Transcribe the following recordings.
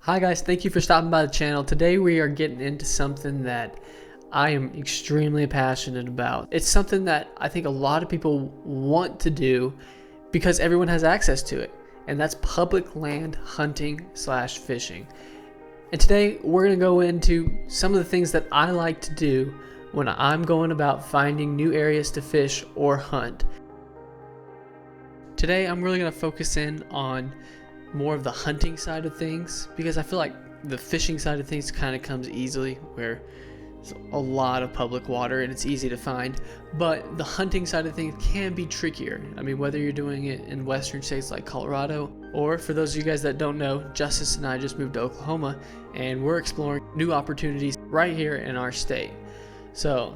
Hi guys, thank you for stopping by the channel. Today we are getting into something that I am extremely passionate about. It's something that I think a lot of people want to do because everyone has access to it, and that's public land hunting / fishing. And today we're going to go into some of the things that I like to do when I'm going about finding new areas to fish or hunt. Today I'm really going to focus in on more of the hunting side of things, because I feel like the fishing side of things kind of comes easily, where there's a lot of public water and it's easy to find. But the hunting side of things can be trickier. I mean, whether you're doing it in western states like Colorado, or for those of you guys that don't know, Justice and I just moved to Oklahoma and we're exploring new opportunities right here in our state. So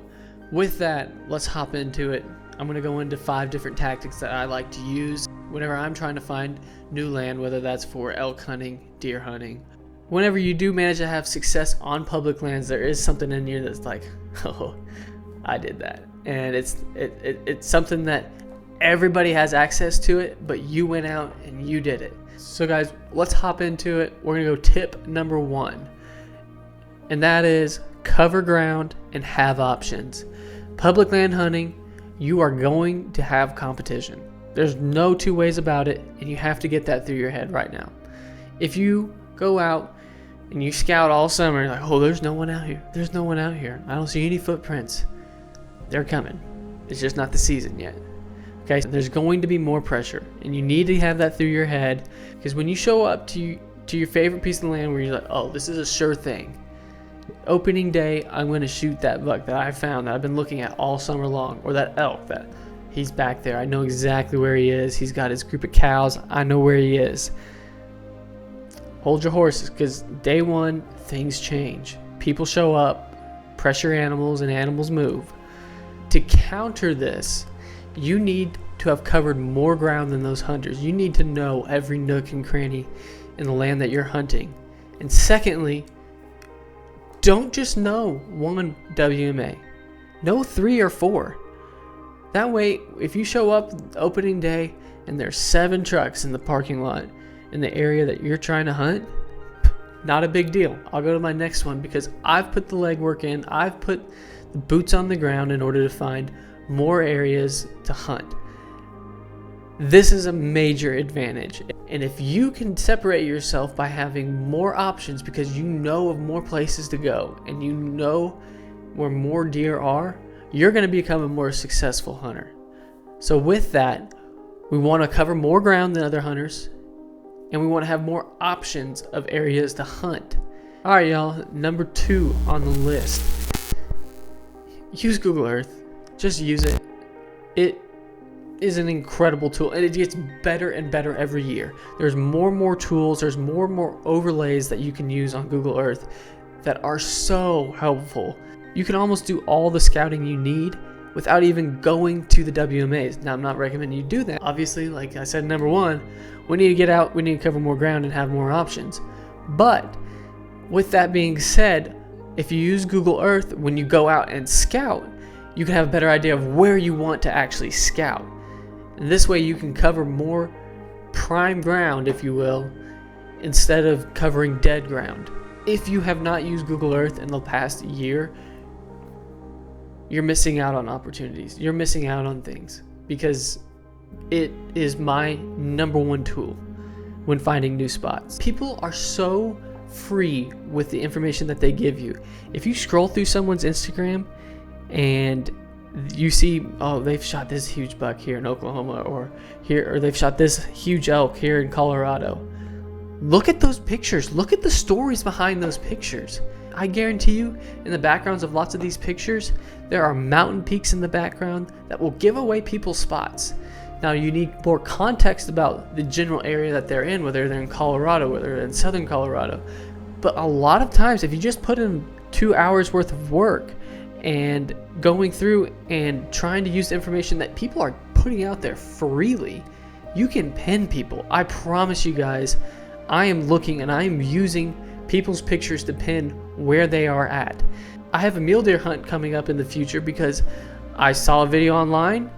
with that, let's hop into it. I'm going to go into 5 different tactics that I like to use whenever I'm trying to find new land, whether that's for elk hunting, deer hunting. Whenever you do manage to have success on public lands, there is something in you that's like, oh, I did that. And it's something that everybody has access to it, but you went out and you did it. So guys, let's hop into it. We're gonna go tip number 1. And that is cover ground and have options. Public land hunting, you are going to have competition. There's no two ways about it, and you have to get that through your head right now. If you go out and you scout all summer, like, oh, there's no one out here. There's no one out here. I don't see any footprints. They're coming. It's just not the season yet. Okay, so there's going to be more pressure, and you need to have that through your head, because when you show up to your favorite piece of land where you're like, oh, this is a sure thing. Opening day, I'm going to shoot that buck that I found that I've been looking at all summer long, or that elk that he's back there. I know exactly where he is. He's got his group of cows. I know where he is. Hold your horses, because day one, things change. People show up, pressure animals, and animals move. To counter this, you need to have covered more ground than those hunters. You need to know every nook and cranny in the land that you're hunting. And secondly, don't just know one WMA. Know 3 or 4. That way, if you show up opening day and there's 7 trucks in the parking lot in the area that you're trying to hunt, not a big deal. I'll go to my next one, because I've put the legwork in. I've put the boots on the ground in order to find more areas to hunt. This is a major advantage. And if you can separate yourself by having more options, because you know of more places to go and you know where more deer are, you're going to become a more successful hunter. So with that, we want to cover more ground than other hunters, and we want to have more options of areas to hunt. All right, y'all, number 2 on the list. Use Google Earth. Just use it. It is an incredible tool, and it gets better and better every year. There's more and more tools. There's more and more overlays that you can use on Google Earth that are so helpful. You can almost do all the scouting you need without even going to the WMAs. Now, I'm not recommending you do that. Obviously, like I said, number 1, we need to get out, we need to cover more ground and have more options. But with that being said, if you use Google Earth, when you go out and scout, you can have a better idea of where you want to actually scout. And this way you can cover more prime ground, if you will, instead of covering dead ground. If you have not used Google Earth in the past year, you're missing out on opportunities. You're missing out on things, because it is my number 1 tool when finding new spots. People are so free with the information that they give you. If you scroll through someone's Instagram and you see, oh, they've shot this huge buck here in Oklahoma, or they've shot this huge elk here in Colorado. Look at those pictures. Look at the stories behind those pictures. I guarantee you, in the backgrounds of lots of these pictures, there are mountain peaks in the background that will give away people's spots. Now, you need more context about the general area that they're in, whether they're in Colorado, whether they're in southern Colorado. But a lot of times, if you just put in 2 hours worth of work and going through and trying to use the information that people are putting out there freely, you can pin people. I promise you guys, I am looking and I am using people's pictures to pin where they are at. I have a mule deer hunt coming up in the future because I saw a video online.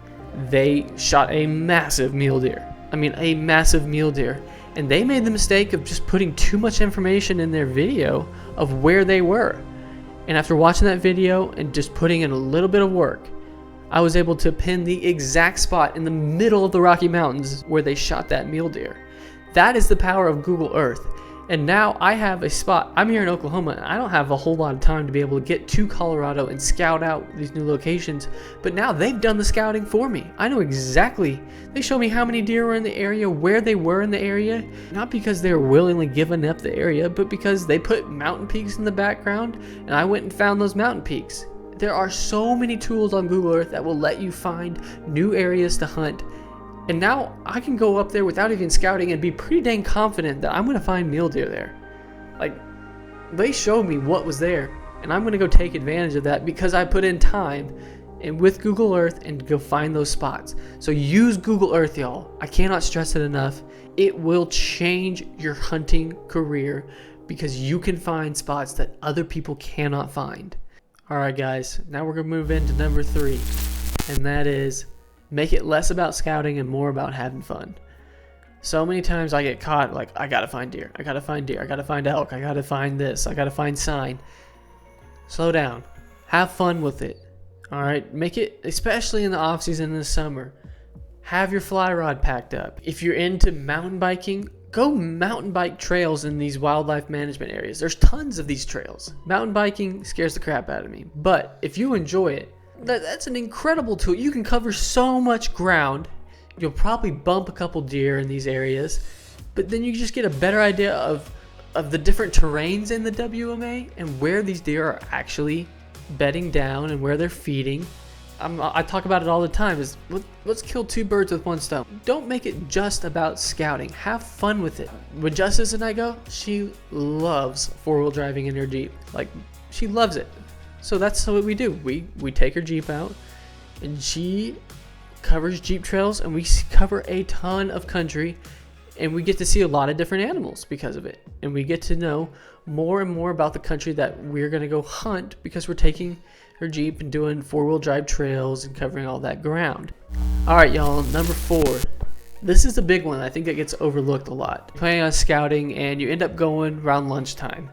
They shot a massive mule deer. I mean, a massive mule deer. And they made the mistake of just putting too much information in their video of where they were. And after watching that video and just putting in a little bit of work, I was able to pin the exact spot in the middle of the Rocky Mountains where they shot that mule deer. That is the power of Google Earth. And now I have a spot. I'm here in Oklahoma, and I don't have a whole lot of time to be able to get to Colorado and scout out these new locations. But now they've done the scouting for me. I know exactly. They show me how many deer were in the area, where they were in the area. Not because they were willingly giving up the area, but because they put mountain peaks in the background, and I went and found those mountain peaks. There are so many tools on Google Earth that will let you find new areas to hunt. And now I can go up there without even scouting and be pretty dang confident that I'm going to find mule deer there. Like, they showed me what was there, and I'm going to go take advantage of that because I put in time and with Google Earth and go find those spots. So use Google Earth, y'all. I cannot stress it enough. It will change your hunting career because you can find spots that other people cannot find. All right, guys, now we're going to move into number 3, and that is make it less about scouting and more about having fun. So many times I get caught like, I gotta find deer, I gotta find deer, I gotta find elk, I gotta find this, I gotta find sign. Slow down. Have fun with it. Alright? Make it, especially in the off season in the summer, have your fly rod packed up. If you're into mountain biking, go mountain bike trails in these wildlife management areas. There's tons of these trails. Mountain biking scares the crap out of me. But if you enjoy it, that's an incredible tool. You can cover so much ground. You'll probably bump a couple deer in these areas, but then you just get a better idea of the different terrains in the WMA and where these deer are actually bedding down and where they're feeding. I talk about it all the time. Is let's kill 2 birds with 1 stone. Don't make it just about scouting. Have fun with it. When Justice and I go, she loves 4-wheel driving in her Jeep. Like, she loves it. So that's what we do. We take her Jeep out, and she covers Jeep trails, and we cover a ton of country, and we get to see a lot of different animals because of it. And we get to know more and more about the country that we're going to go hunt because we're taking her Jeep and doing 4-wheel drive trails and covering all that ground. All right, y'all, number 4. This is a big one. I think that gets overlooked a lot. You're planning on scouting, and you end up going around lunchtime.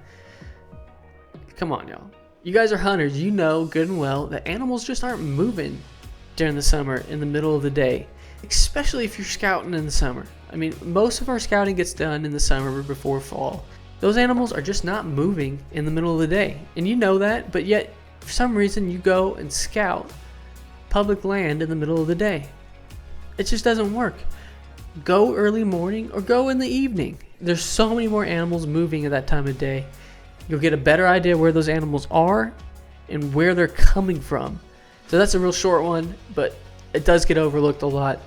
Come on, y'all. You guys are hunters. You know good and well that animals just aren't moving during the summer in the middle of the day, especially if you're scouting in the summer. I mean, most of our scouting gets done in the summer before fall. Those animals are just not moving in the middle of the day, and you know that, but yet for some reason you go and scout public land in the middle of the day. It just doesn't work. Go early morning or go in the evening. There's so many more animals moving at that time of day. You'll get a better idea where those animals are and where they're coming from. So that's a real short one, but it does get overlooked a lot.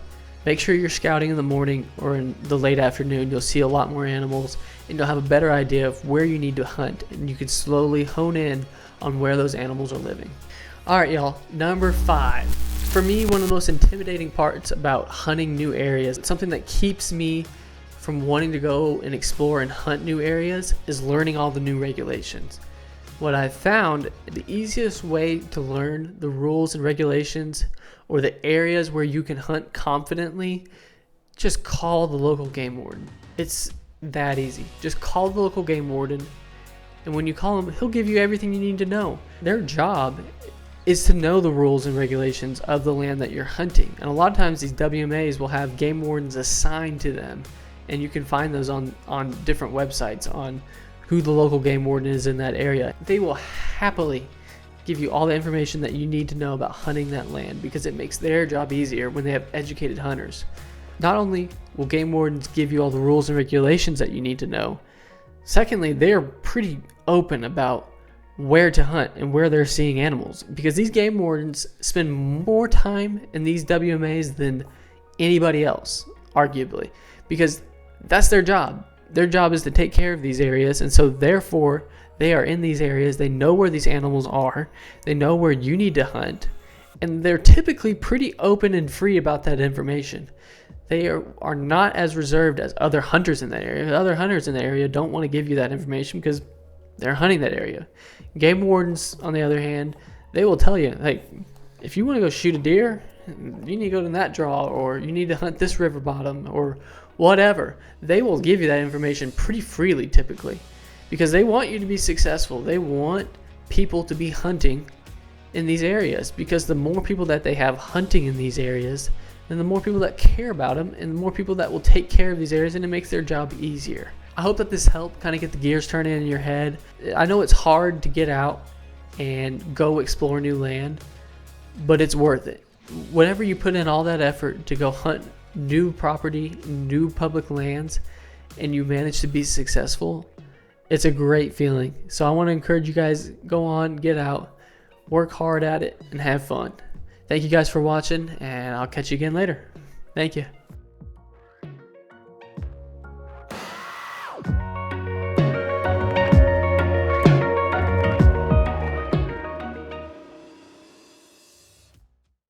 Make sure you're scouting in the morning or in the late afternoon. You'll see a lot more animals, and you'll have a better idea of where you need to hunt, and you can slowly hone in on where those animals are living. All right, y'all, number 5. For me, one of the most intimidating parts about hunting new areas, something that keeps me from wanting to go and explore and hunt new areas, is learning all the new regulations. What I've found, the easiest way to learn the rules and regulations or the areas where you can hunt confidently, just call the local game warden. It's that easy. Just call the local game warden, and when you call him, he'll give you everything you need to know. Their job is to know the rules and regulations of the land that you're hunting. And a lot of times these WMAs will have game wardens assigned to them, and you can find those on different websites on who the local game warden is in that area. They will happily give you all the information that you need to know about hunting that land because it makes their job easier when they have educated hunters. Not only will game wardens give you all the rules and regulations that you need to know, secondly, they're pretty open about where to hunt and where they're seeing animals, because these game wardens spend more time in these WMAs than anybody else, arguably, because that's their job. Their job is to take care of these areas, and so therefore they are in these areas. They know where these animals are. They know where you need to hunt, and they're typically pretty open and free about that information. They are not as reserved as other hunters in that area. Other hunters in the area don't want to give you that information because they're hunting that area. Game wardens, on the other hand, they will tell you, like, if you want to go shoot a deer, you need to go to that draw, or you need to hunt this river bottom, or whatever. They will give you that information pretty freely typically, because they want you to be successful. They want people to be hunting in these areas, because the more people that they have hunting in these areas, then the more people that care about them, and the more people that will take care of these areas, and it makes their job easier. I hope that this helped kind of get the gears turning in your head. I know it's hard to get out and go explore new land, but it's worth it. Whenever you put in all that effort to go hunt new property, new public lands, and you manage to be successful, it's a great feeling. So I want to encourage you guys, go on, get out, work hard at it, and have fun. Thank you guys for watching, and I'll catch you again later. Thank you.